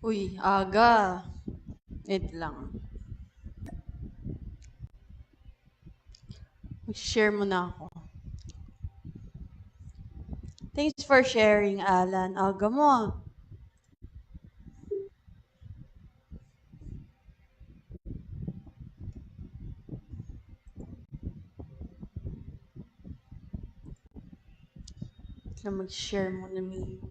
Uy, aga. Wait lang. Mag-share mo na ako. Thanks for sharing, Alan. Aga mo ah. Na mag-share mo na me.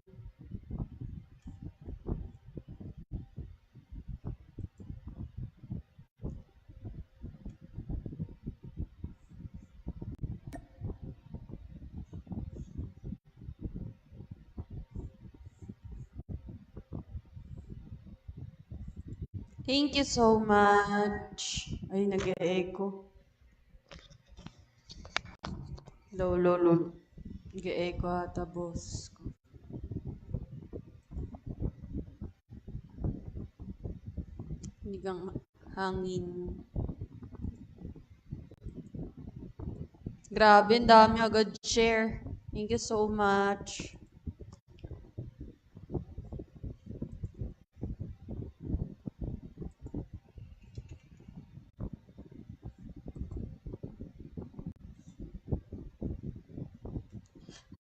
Thank you so much. Ay, nag-e-echo. Lolo. Nag-e-echo ata, boss ko. Hinigang hangin. Grabe, ang dami agad share. Thank you so much.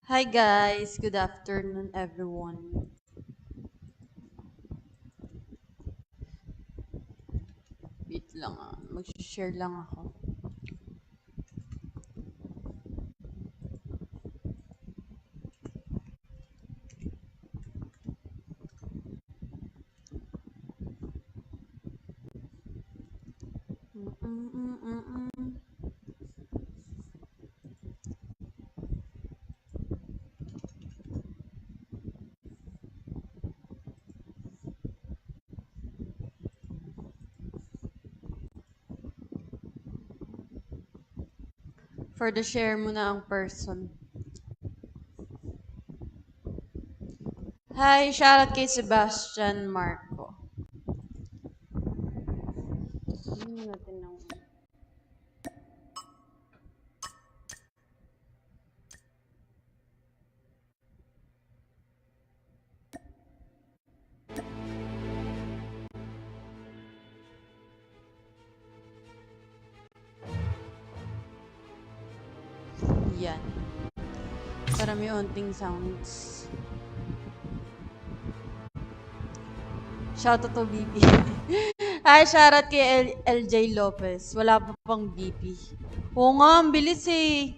Hi guys, good afternoon everyone. Wait lang ah, mag-share lang ako. For the share mo na ang person. Hi, shoutout kay Sebastian Marco. Natin ng... Yan. Para may onting sounds. Shoutout to BP. Hi, shoutout kay LJ Lopez. Wala pa pang BP. Oo nga, ang bilis eh.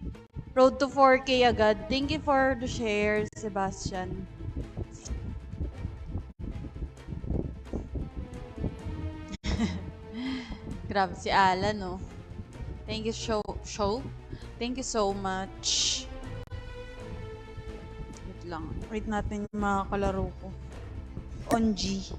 Road to 4K agad. Thank you for the share, Sebastian. Grabe si Alan, no? Thank you, show. Thank you so much. Wait lang. Wait natin yung mga kalaro ko. On G.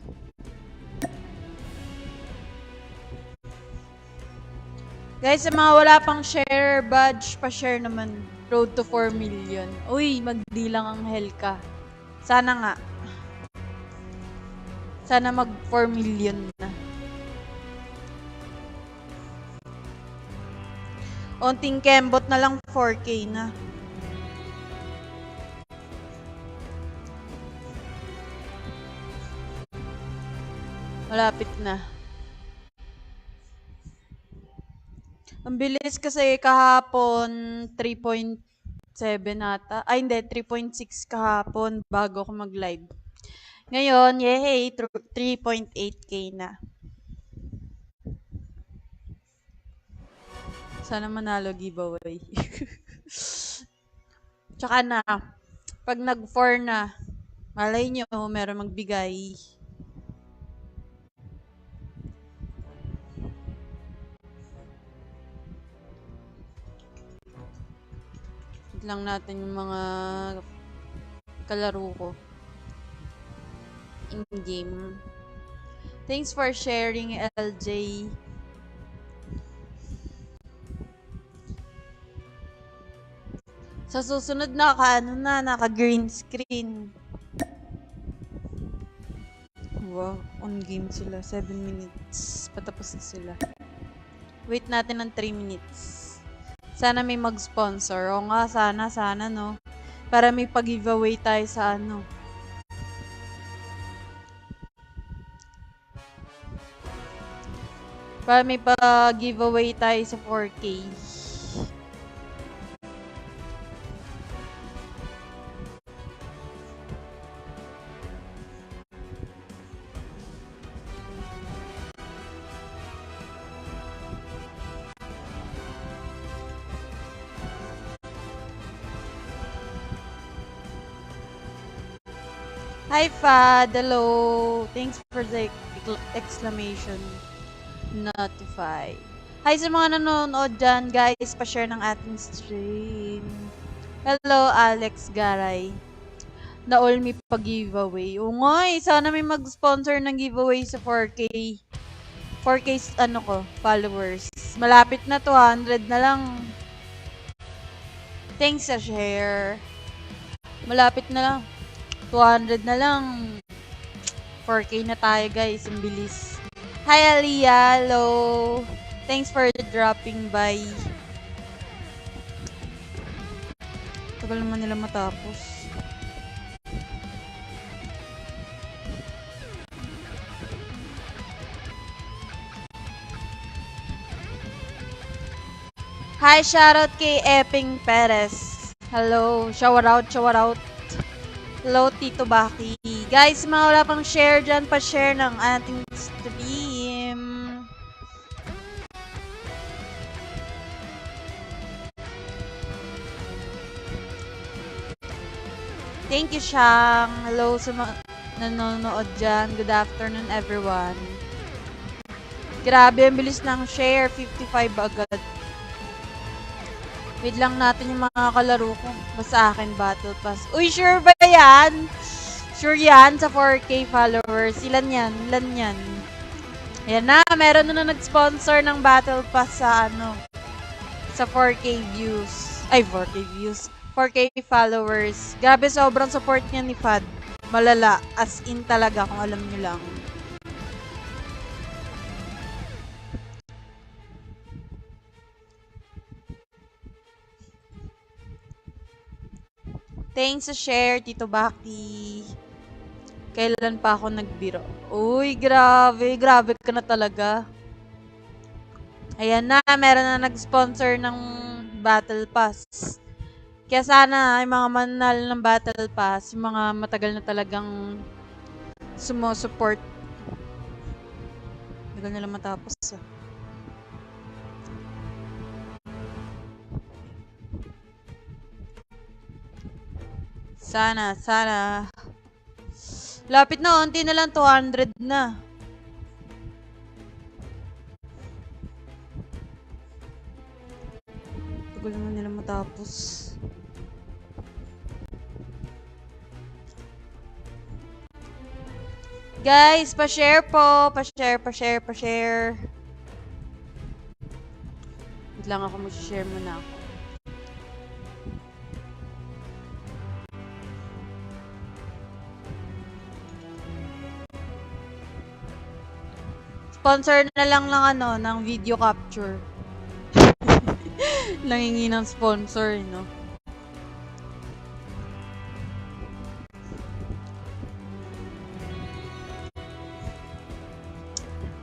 Guys, sa mga wala pang share badge, pa-share naman. Road to 4 million. Uy, magdilang ang hell ka. Sana nga. Sana mag 4 million na. Onting kembot na lang 4K na. Malapit na. Ang bilis kasi kahapon 3.7 ata. Ay hindi, 3.6 kahapon bago ako mag-live. Ngayon, yay, 3.8K na. Sana manalo giveaway. Tsaka na, pag nag-4 na, malay nyo, meron magbigay. Wait lang natin yung mga kalaro ko. In-game. Thanks for sharing, LJ. Sa susunod naka-green screen. Wow, on game sila. 7 minutes. Patapos na sila. Wait natin ng 3 minutes. Sana may mag-sponsor. O nga, sana, no? Para may pag-giveaway tayo sa ano. Para may pa-giveaway tayo sa 4K. Hi, Fad. Hello. Thanks for the exclamation. Notify. Hi sa mga nanonood dyan, guys. Pa-share ng ating stream. Hello, Alex Garay. Na all me pag-giveaway. Oo nga eh. Sana may mag-sponsor ng giveaway sa 4K. 4K ano ko, followers. Malapit na, 200 na lang. Thanks sa share. Malapit na lang. 200 na lang. 4K na tayo, guys. Ang bilis. Hi, Aliyah. Hello. Thanks for dropping by. Tagal naman nila matapos. Hi, shoutout kay Epping Perez. Hello. Shout out, shout out. Hello, Tito Baki. Guys, mga wala pang share dyan, pa-share ng ating stream. Thank you, Shang. Hello sa mga nanonood dyan. Good afternoon, everyone. Grabe, ang bilis ng share. 55 agad. Wait lang natin yung mga kalaro ko. Basta akin, Battle Pass. Uy, sure ba yan? Sure yan sa 4K followers. Ilan yan? Ilan yan? Ayan na, meron na nag-sponsor ng Battle Pass sa sa 4K views. Ay, 4K views. 4K followers. Grabe, sobrang support niya ni Fad. Malala. As in talaga, kung alam niyo lang. Thanks sa share, Tito Baki. Kailan pa ako nagbiro? Uy, grabe. Grabe ka na talaga. Ayan na, meron na nag-sponsor ng Battle Pass. Kaya sana, yung mga mananalo ng Battle Pass, yung mga matagal na talagang sumusupport. Tagal nila matapos. Sana, sana. Lapit na, unti na lang, 200 na. Tagal naman nila matapos. Guys, pa-share po. Pa-share, pa-share, pa-share. Wait lang ako, mag-share muna ako. Sponsor na lang ng video capture. Nangingi ng sponsor, no?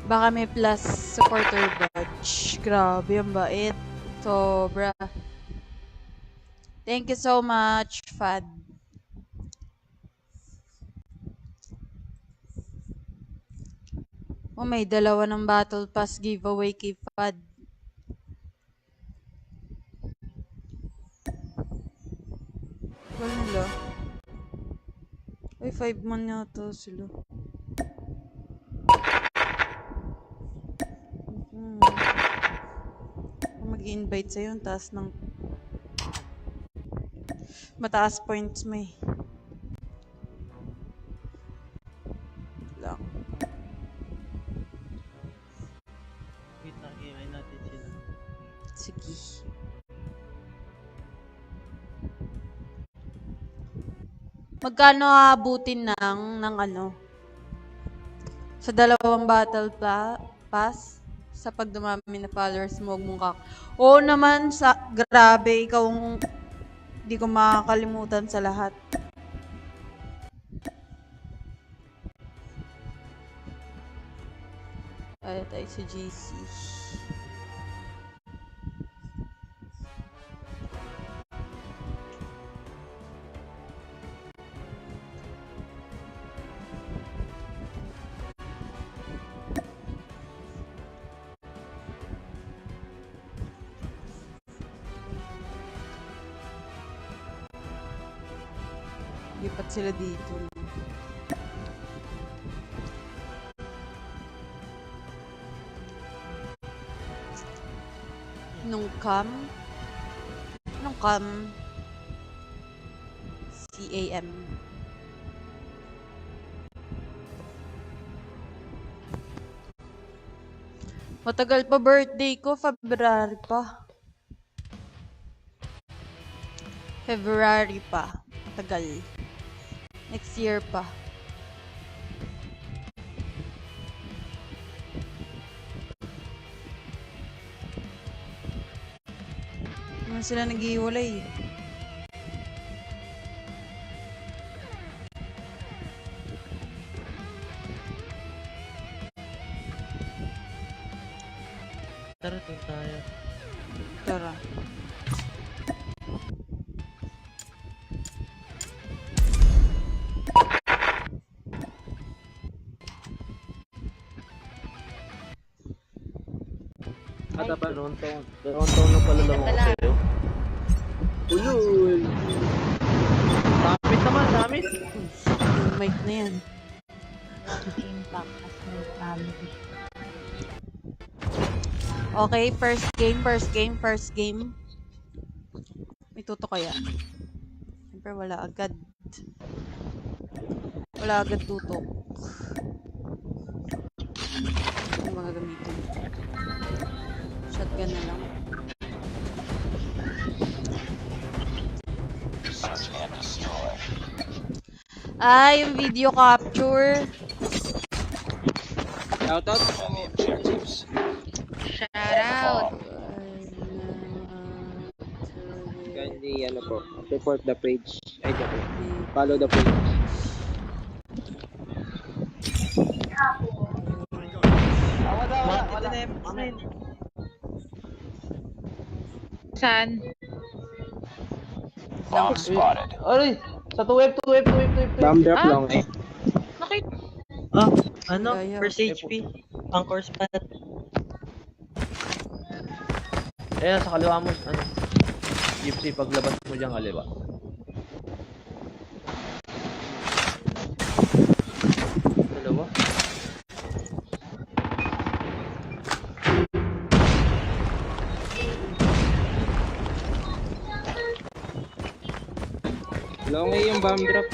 Baka may plus supporter badge. Grabe, ang bait. Sobra. Thank you so much, Fad. Oh, may dalawa ng Battle Pass giveaway kay Fad. Wala nila. Ay, 5 man yata sila. Mag-invite sa'yo, ang taas ng mataas points mo eh. Lang. Wait na, i-invite natin sila. Sige. Magkano aabutin ng sa dalawang Battle Pass sa pagdumami na followers mo, huwag mong Oo naman, grabe, ikaw hindi ko makakalimutan sa lahat. Kaya tayo sa GC. Lipat sila dito. Nung cam? CAM. Matagal pa birthday ko, February pa. Matagal. Next year pa. Naman sila nag-iwalay. Tara, doon tayo. Tara. Toronto na pala lang ako sa'yo. Ulul! Damit naman, damit! Yung mic na yan. Impact as my family. Okay, first game. May tuto kaya? Siyempre wala agad. Wala agad tutok. Ano mga gamitin? Shotgun na lang. Yung video capture. Shoutout. Shout out! Kindly, po, support the page. Ay, joke. Follow the page. Wala na yung Saan? Aray! Sa 2F. Bomb drop lang eh. Nakita. Ah, ano? Ayaw. First HP. Anchor spot. Ayan, sa kaliwa mo. Ano? Gypsy, paglabas mo dyan kaliwa. Dalawa? Long eh yung bomb drop.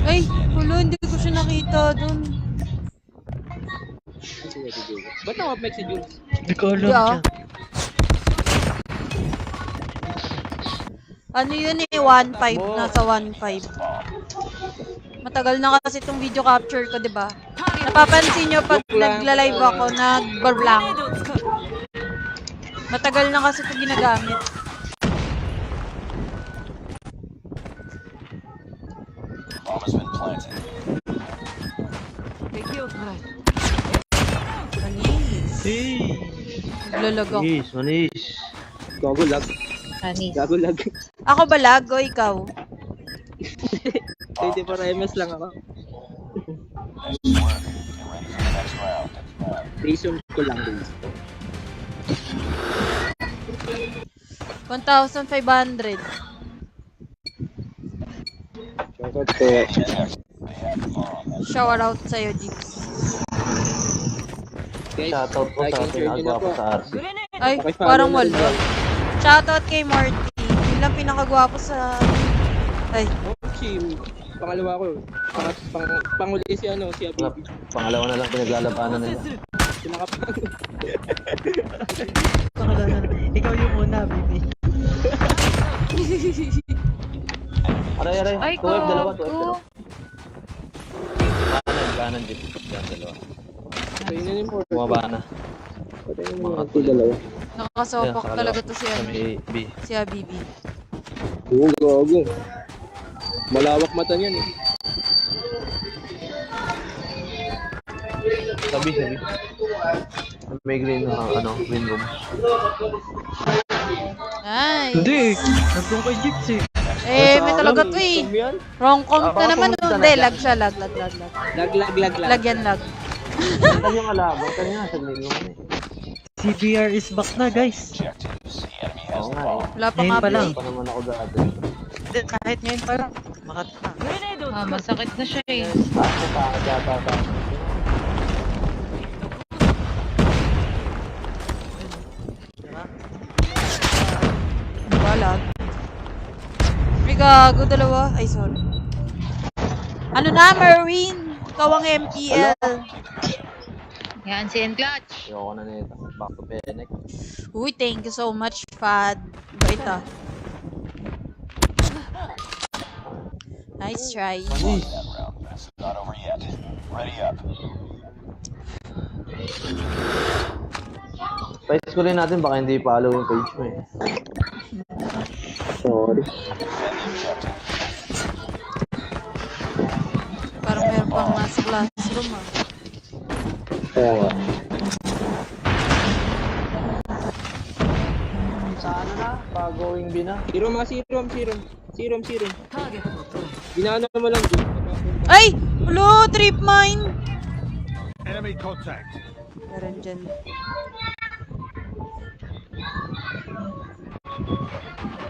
Ay, hulo, hindi ko siya nakita dun. Ba't nakapag si Jules? Hindi ko alam Yeah. siya. Ano yun eh, 1.5. Nasa 1.5. Matagal na kasi itong video capture ko, di ba? Napapansin nyo pag nagla-live ako, nag-blank. Matagal na kasi ito ginagamit. Manis. Hey! Naglalag ako. Manis. Gago lag. Anis. Gago lag. Ako ba lag o ikaw? 24 MS lang ako. Reason ko lang din. 1,500. Shoutout ko. Shower out sa'yo, Jeeps. Guys, Shoutout po like sa and share nyo na pinagwa po. ko sa RC. Ay, Pakifollow parang na rin wala. yan. Shoutout kay Marty. Yun lang pinakagwapo sa... Ay, Chim. Pangalawa ko. Panguli si Abibi. Pangalawa na lang pinaglalabanan nila. Pinakapang. Ikaw yung una, baby. Aray. Ay, 2F, dalawa. ko. Kanan, dito. Yan, dalawa. Patayin na yung photo. Bumaba na. Patayin mo yung dalawa. nakakasopak Ayan, sa talaga kaliwa. to si Sa ano. may B. Si Habibi. Oo, gago. Malawak mata niyan eh. Sabi. May green na, green room. Nice. Hindi. Nagdoon kay Gypsy. May talaga to eh. Yan? Wrong-com Ah, ka baka naman. pumunta na Hindi, siya. lag siya. Lag. Lag. Lag yan, lag. Saan yung alaban? Kanina sa green room eh. CBR is back na, guys. Oo nga eh. Wala pa Ngayon nga pa lang. Pa naman ako dati. Hindi, kahit ngayon pa lang. Masakit na siya eh. Yata. Balag. May gago, dalawa. Ay, sorry. Ano na, Merwin? Ikaw ang MPL. Yan si N-Clutch. Ayoko na nito. Back to Penic. Uy, thank you so much, Fad. Bait ah. Nice try. Spice ko rin natin, baka hindi follow yung page mo eh. Sorry. Parang meron pang nasa classroom ah. Kaya nga. Saan na? Pag-going B na. Serum. Ginaano mo lang dun. Ay! Hello! Trip mine! Enemy contact. Meron dyan.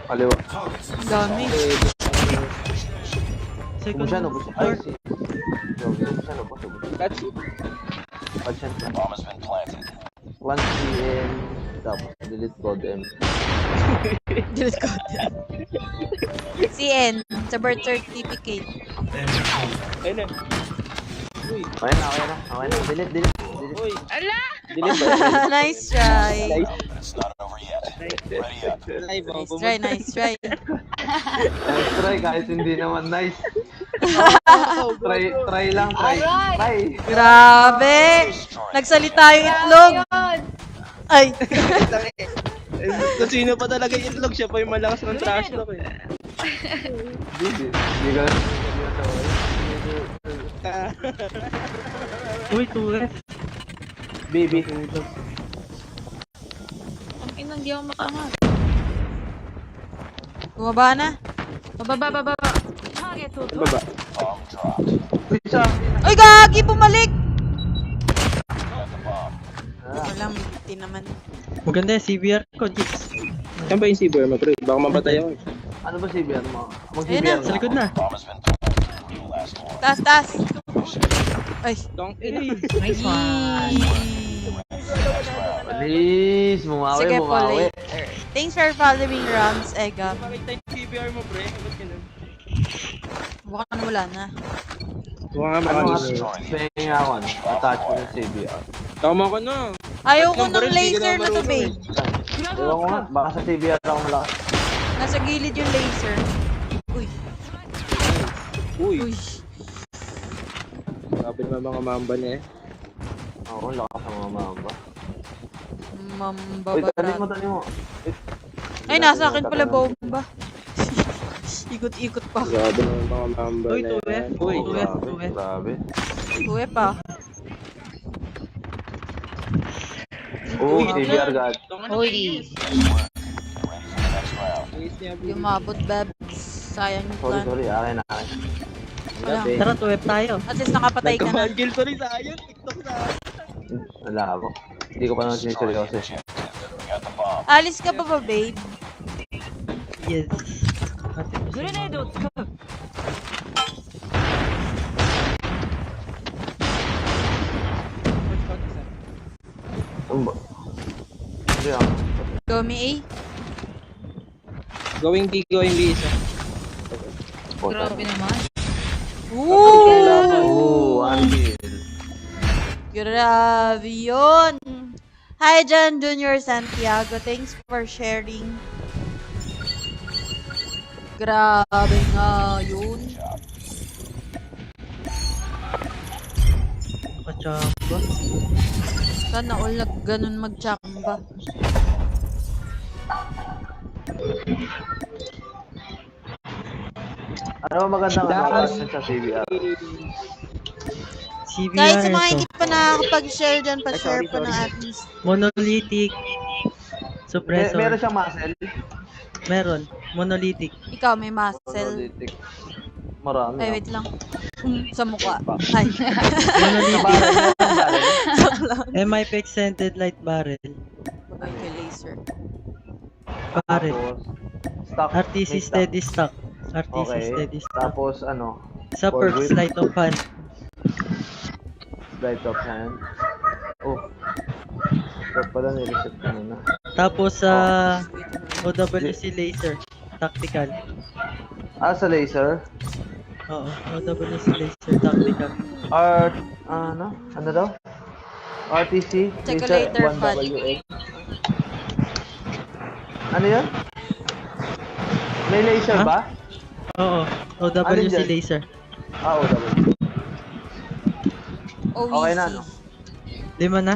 Kaliwa. Ang dami. Second Ubus yan. Ay, floor. si. Ubus yan. Catch it. Pag-send na. Plant CN. Tapos delete code M. Delete ko. CN. Sa birth certificate. Ayun na. Uy. Okay na. Delete. Uy. Ala! Delete ba? Nice try. Nice try. Nice try. Nice try kahit hindi naman nice. Try lang. Try. Grabe! Nagsalita yung itlog. Ay. Kung sino pa talaga yung itlog, siya pa yung malakas ng trash talk eh. Hindi ka Uy, 2F. Baby. Ang inang di ako makangat. Bumaba na. Baba. Baba. Uy, isa. Ay, gagi! Bumalik! Walang miti naman. Maganda yung CBR ko, Gyps. Saan ba yung CBR mo, pre? Baka mamatay ako. Ano ba CBR mo? Ayun Mag-CBR na. Sa likod na. Taas. Ay. Tong ina. Nice one. Please, bumawi. Sige po, later. Thanks for following Rams, Ega. Makita yung CBR mo, pre. Ba't ganun? Baka na wala na. Huwag nga Ano nga? makalis. Pengawan. Attach mo yung CBR. Tama ka na. Ayaw ko Number, ng hindi ka laser na na to, marunong babe. Ewan ko nga. Baka sa CBR ako malakas. Nasa gilid yung laser. Uy. Uy. Sabi naman mga mamba niya eh. Oo, lakas ang mga mamba. Uy, Mambabarat. tali mo. Ay, nasa akin pala bomba. Ikot-ikot pa. Grabe naman mga mamba Uy, na 2F. yan. Uy, Uy. 2F. Grabe. Uwe pa. Oo, CBR God. Uy. Yung mabot, babs. Sayang yung plan. Sorry. Akin. Wala. Tara, 2F tayo. At least nakapatay ka na. Nagkamangil ko rin sa ayon. TikTok sa akin. Wala ako. Hindi ko pa naman siniseryoso. Alis ka pa ba, babe? Yes. Hindi ako. Gomi A? Going B isa. Grabe naman. Oo, Anvil. Grabe yun. Hi, John Junior Santiago. Thanks for sharing. Grabe nga yun. Kachamba. Sana all na ganun magtsamba. Ano ba magandang ano sa CBR? CBR Kahit sa mga ito. hindi pa nakakapag-share dyan, pa-share Ay, pa sorry, ng sorry. at least. Monolithic. Suppressor. Meron siyang muscle. Meron. Monolithic. Ikaw, may muscle. Monolithic. Marami. Ay, ah. wait lang. Sa mukha. Ay. Monolithic. Joke lang. MIP extended light barrel. Bagay kay laser. Barrel. Tapos, stock. RTC may stock. steady stock. RTC Okay. steady stock. Tapos, ano? Sa for perks, grip. light of hand. Light of hand. Oh. Dapat pala nireset ko muna. Tapos sa OWC laser. Tactical. Ah, sa laser. Oo. OWC laser. Tactical. Ano? Ano daw? RTC. Check laser, later, 1WX. Ano yun? May laser Ha? ba? Oo. Alin OWC dyan? laser. Ah, OWC. OVC. Okay na, no? 5 na?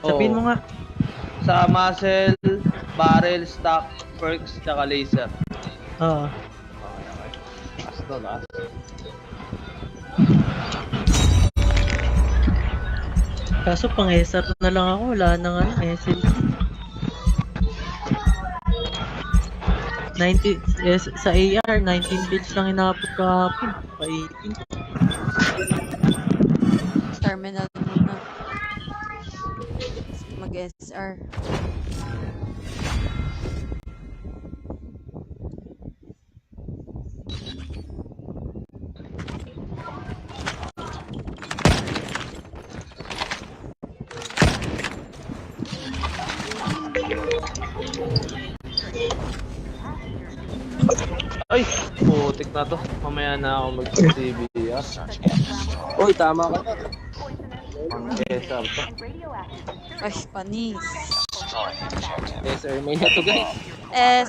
Sabihin Oo. mo nga. Sa muscle, barrel, stock, perks, tsaka laser. Oo. Last to last. Kaso pang SR na lang ako. Wala nang ano, SLC. 19, sa AR, 19 kills lang inabot kahapon. Pa 18. Terminal muna. Mag-SR. Ay! Putik na to. Mamaya na ako mag-CBR. Uy, tama ka. Ang SR to. Ay, panis. Yes, sir. May na to, guys.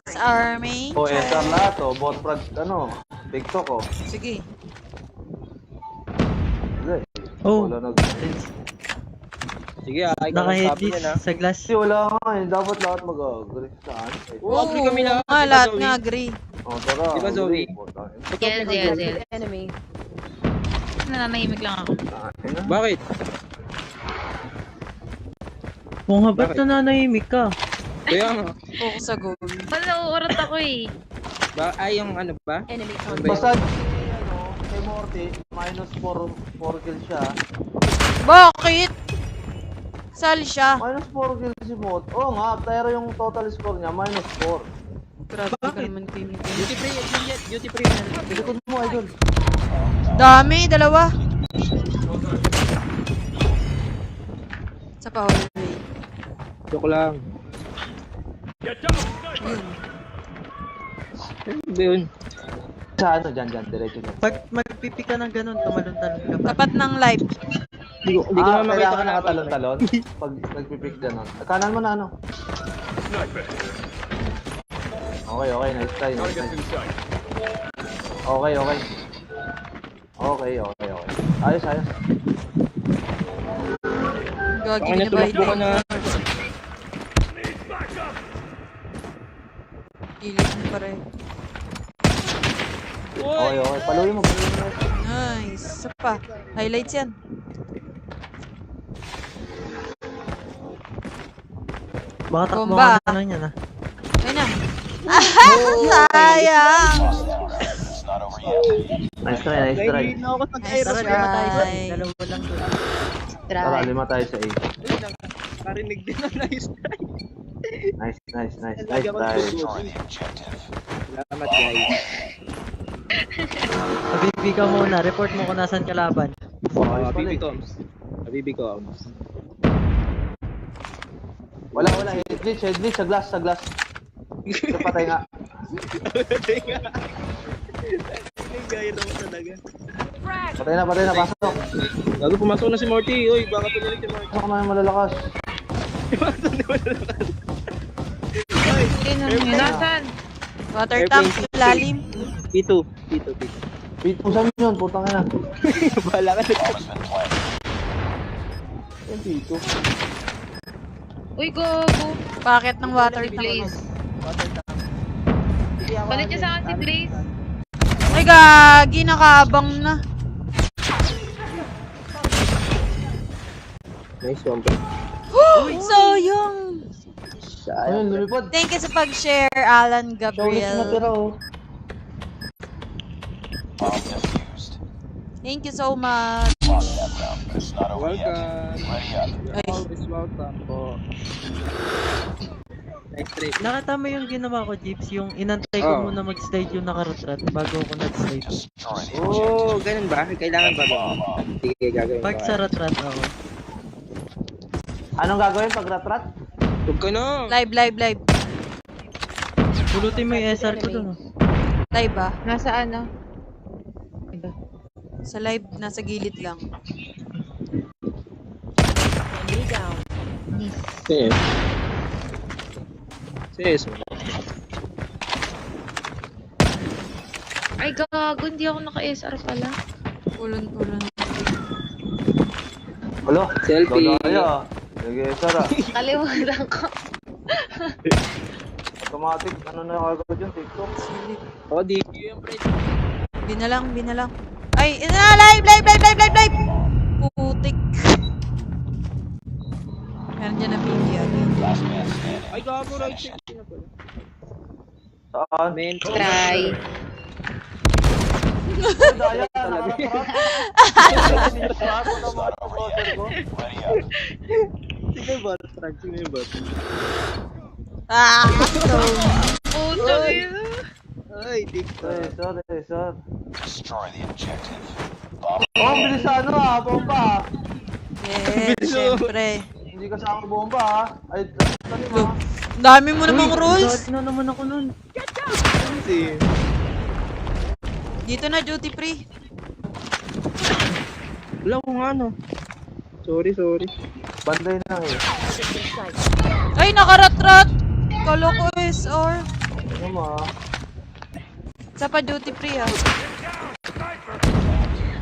SR may. O, SR lahat to. Bot prod, ano, TikTok ko. Sige. Wala eh. Oh. Wala nag... Sige, ay ka sabi Naka-headlist niya na. sa glass. Kasi wala nga eh. Dapat lahat mag-agree. Saan? Oo, agree kami lahat. nga, Di ba, lahat Zoe? nga agree. O, tara. Di ba, Zoe? agree. Yes, yes, yes. Nananahimik lang ako. Bakit? Oo nga, ba't Bakit? nananahimik ka? Kaya nga. Focus sa goal. Wala, uurot ako eh. Ay, yung ano ba? Ano ba yun? Basta, ano, kay Morty, minus 4 kills siya. Bakit? Sali siya. Minus 4 kills si Mot. Oo nga, pero yung total score niya, minus 4. Grabe ka Bakit? naman kayo. Duty free, duty free. Likod mo, idol. Dami, dalawa. Sa pa-hallway. Joke lang. Yun. Ano ba yun? Sa ano, dyan, diretso dyan. Pag magpipi ka ng ganun, tumalon-talon ka pa. Tapat ng live. Hindi ko na makita kailangan ka na nakatalon-talon. Pag nagpipick gano'n. Kanan mo na ano. Okay, nice try. Nice, Target in nice. sight. Okay. Ayos. Gagi Baka na ba natulog ko na. Gilid mo pa rin. Okay. Paluin mo. Nice. Isa pa. Highlights yan. Baka takbo Bomba. ka na yan ah. Ayun na. Sayang. Nice try. Nice Tara, lima tayo sa try. dalawa lang doon. Tara, 5 tayo sa 8. Narinig din ang nice try. Nice try. Salamat, guys. Habibi ka muna, report mo kung nasan kalaban. Okay, Habibi Coms. Wala. Headglitch. Sa glass. Ito, patay nga. Gaya naman talaga. Patay na. Pasok. Gago, pumasok na si Morty. Uy, baka tuloy si Morty. Pasok naman malalakas. Nasaan? Water tank. Lalim. P2. Pito, saan yun? Putang ina. Bahala ka na. Yung pito. Uy, gogo. Bakit ng water Si tank? Blaze. Palit niya sa akin si Blaze. Ay, gagi. Nakaabang na. Nice one, bro. Sayang! Ayun, lumipad. Thank you sa pag-share, Alan Siya ulit Gabriel. natira, oh. Thank you so much. Welcome. Ay, Always welcome po. Nice trade. Nakita mo yung ginawa ko, Jeeps, yung inantay ko Oh. muna mag-slide yung nakaratrat bago ako nag-slide. Oh, ganun ba? Kailangan ba ba? Sige, gagawin Pag ko. sa ratrat ako. Anong gagawin pag rat-rat? Huwag ko na. live. Pulutin mo yung SR ko dun. Oh. Live ah. Nasa ano? Sa live, nasa gilid lang. Sige. Sige. Ay, gago. Hindi ako naka-SR pala. Ulon. Wala. Selfie. Wala kaya. Sige, Sara. Kalimutan ko. Automatic. Ano na yung gagawin dyan? TikTok. Silip. Oh, DQ yung pre. Binalang. Ay, live! Putik. Meron dyan na video. Ay, gago, right check. Sino pala? Saan? Men, Try. Ay, daya. Nakarat-rat. Sinasarap ko naman yung browser ko. Sino yung bot? Sino yung bot? Ah! So, Puto yun. Ay, TikTok. Sir. Oh, ang bilis sa ano ah, bomba ah. yes, syempre. Hindi kasama bomba ah. Ay, talim ah. Dami mo namang rules. Dati na naman ako nun. Kasi, Dito na, duty free. wala ko nga no. Sorry. Banday na eh. Ay, nakaratrat. Kalo ko SR. Ano mo ah. Isa pa duty free ah.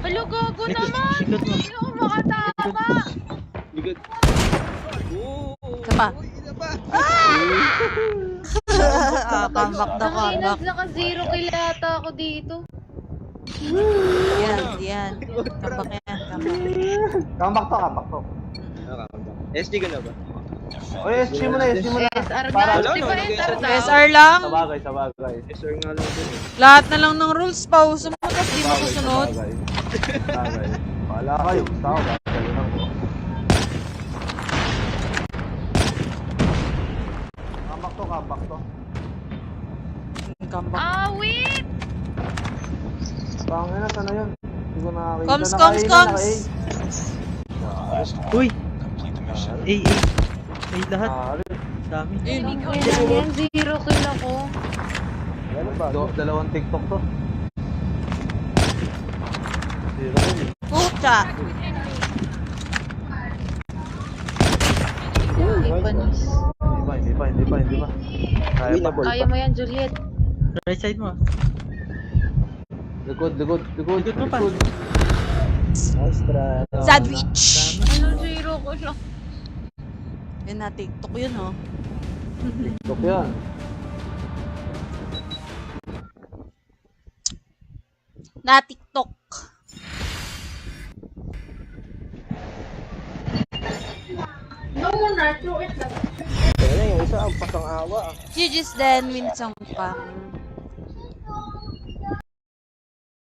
Alo, gago naman. Sikat mo. Hindi ako makatama. Bigat. Oo. Isa pa. Isa pa. Comeback na comeback. Naka-zero kill ata ako dito. Yan. Comeback yan. Comeback to. SD ka na ba? Oy, SG mo na. SR Para- nga. Di ba SR daw? SR lang. Sa bagay. SR nga lang din. Lahat na lang ng rules. Pause mo, tapos di mo susunod. Bagay. Wala kayo. Gusto ako. Bagay lang ko. Comeback to. Comeback. Ah, wait! Pangina, sana yun. Hindi ko nakakita. Coms. Uy! Ay, lahat. Dami. Hindi ko yan. Zero kill ako. Ano ba? Dalawang TikTok to. Zero yun. Pucha. Ipanis. Hindi pa. Kaya pa. Kaya mo yan, Juliet. Right side mo. Likod. Likod mo pa. Nice try. Sandwich. Ano, zero ko lang. Yan na, TikTok yun oh. TikTok yan. Na TikTok. Kaya na yung isa, ang pasang awa. GG's then, minsang pang.